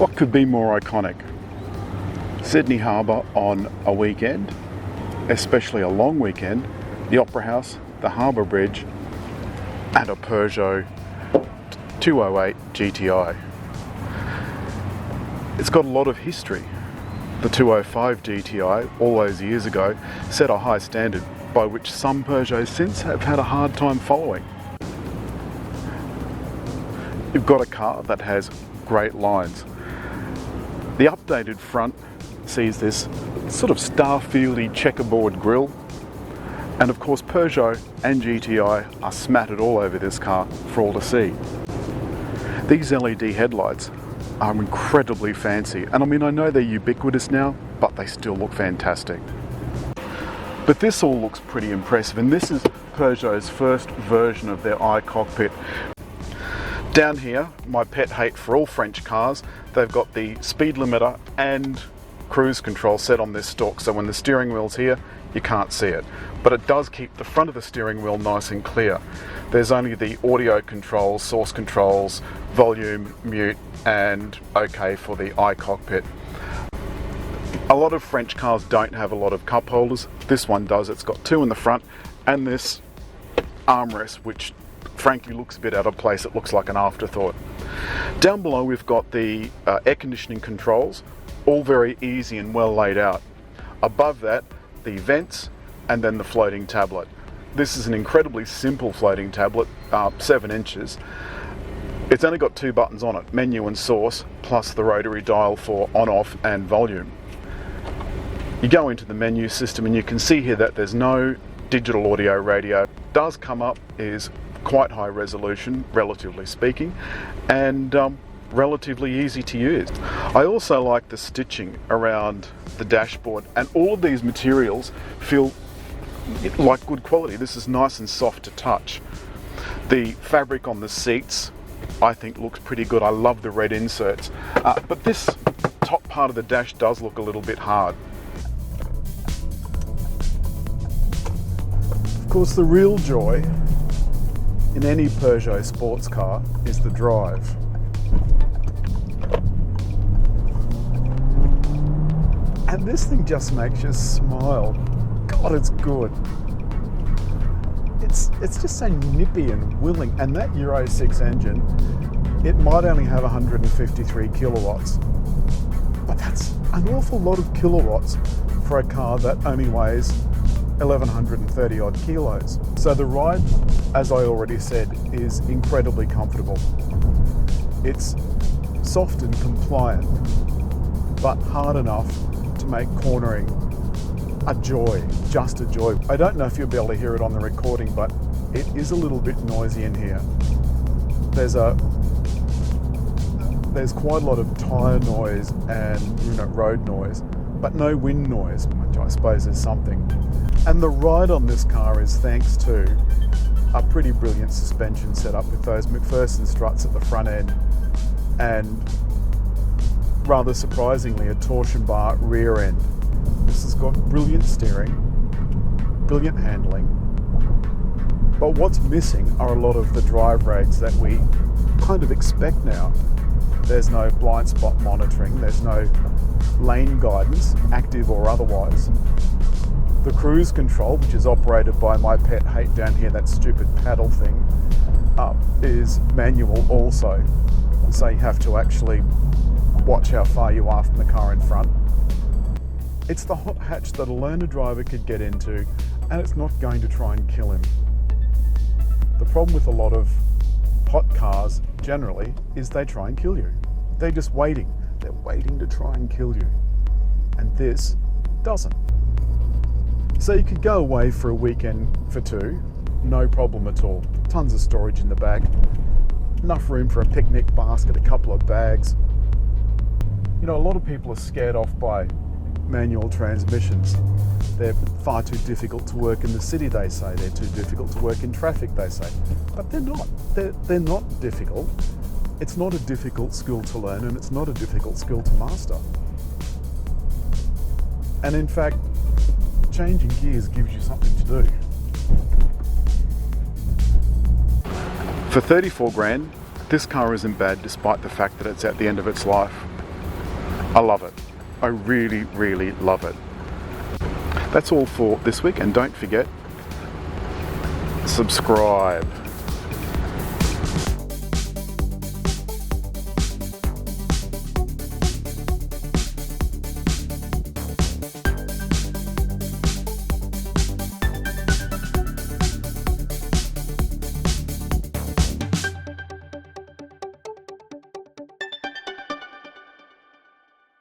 What could be more iconic? Sydney Harbour on a weekend, especially a long weekend, the Opera House, the Harbour Bridge, and a Peugeot 208 GTI. It's got a lot of history. The 205 GTI, all those years ago, set a high standard by which some Peugeots since have had a hard time following. You've got a car that has great lines. The updated front sees this sort of Starfieldy checkerboard grille, and of course Peugeot and GTI are smattered all over this car for all to see. These LED headlights are incredibly fancy, and I mean, I know they're ubiquitous now, but they still look fantastic. But this all looks pretty impressive, and this is Peugeot's first version of their iCockpit. Down here, my pet hate for all French cars, they've got the speed limiter and cruise control set on this stalk, so when the steering wheel's here, you can't see it. But it does keep the front of the steering wheel nice and clear. There's only the audio controls, source controls, volume, mute, and OK for the iCockpit. A lot of French cars don't have a lot of cup holders. This one does. It's got two in the front and this armrest, which frankly looks a bit out of place. It looks like an afterthought. Down below we've got the air conditioning controls, all very easy and well laid out. Above that, the vents and then the floating tablet. This is an incredibly simple floating tablet, 7 inches. It's only got 2 buttons on it, menu and source, plus the rotary dial for on-off and volume. You go into the menu system and you can see here that there's no digital audio radio. It does come up is quite high resolution, relatively speaking, and relatively easy to use. I also like the stitching around the dashboard, and all of these materials feel like good quality. This is nice and soft to touch. The fabric on the seats I think looks pretty good. I love the red inserts, but this top part of the dash does look a little bit hard. Of course, the real joy in any Peugeot sports car is the drive. And this thing just makes you smile. God, it's good. It's just so nippy and willing. And that Euro 6 engine, it might only have 153 kilowatts, but that's an awful lot of kilowatts for a car that only weighs 1,130 odd kilos. So the ride, as I already said, is incredibly comfortable. It's soft and compliant, but hard enough to make cornering a joy, just a joy. I don't know if you'll be able to hear it on the recording, but it is a little bit noisy in here. There's quite a lot of tyre noise and road noise, but no wind noise, which I suppose is something. And the ride on this car is thanks to a pretty brilliant suspension setup with those McPherson struts at the front end, and rather surprisingly a torsion bar rear end. This has got brilliant steering, brilliant handling, but what's missing are a lot of the drive rates that we kind of expect now. There's no blind spot monitoring, there's no lane guidance, active or otherwise. The cruise control, which is operated by my pet hate down here, that stupid paddle thing, is manual also. So you have to actually watch how far you are from the car in front. It's the hot hatch that a learner driver could get into, and it's not going to try and kill him. The problem with a lot of hot cars generally is they try and kill you. They're just waiting. They're waiting to try and kill you. And this doesn't. So you could go away for a weekend for 2, no problem at all. Tons of storage in the back, enough room for a picnic basket, a couple of bags. You know, a lot of people are scared off by manual transmissions. They're far too difficult to work in the city, they say. They're too difficult to work in traffic, they say. But they're not. They're not difficult. It's not a difficult skill to learn, and it's not a difficult skill to master. And in fact, changing gears gives you something to do. For 34 grand, this car isn't bad despite the fact that it's at the end of its life. I love it. I really, really love it. That's all for this week, and don't forget, subscribe.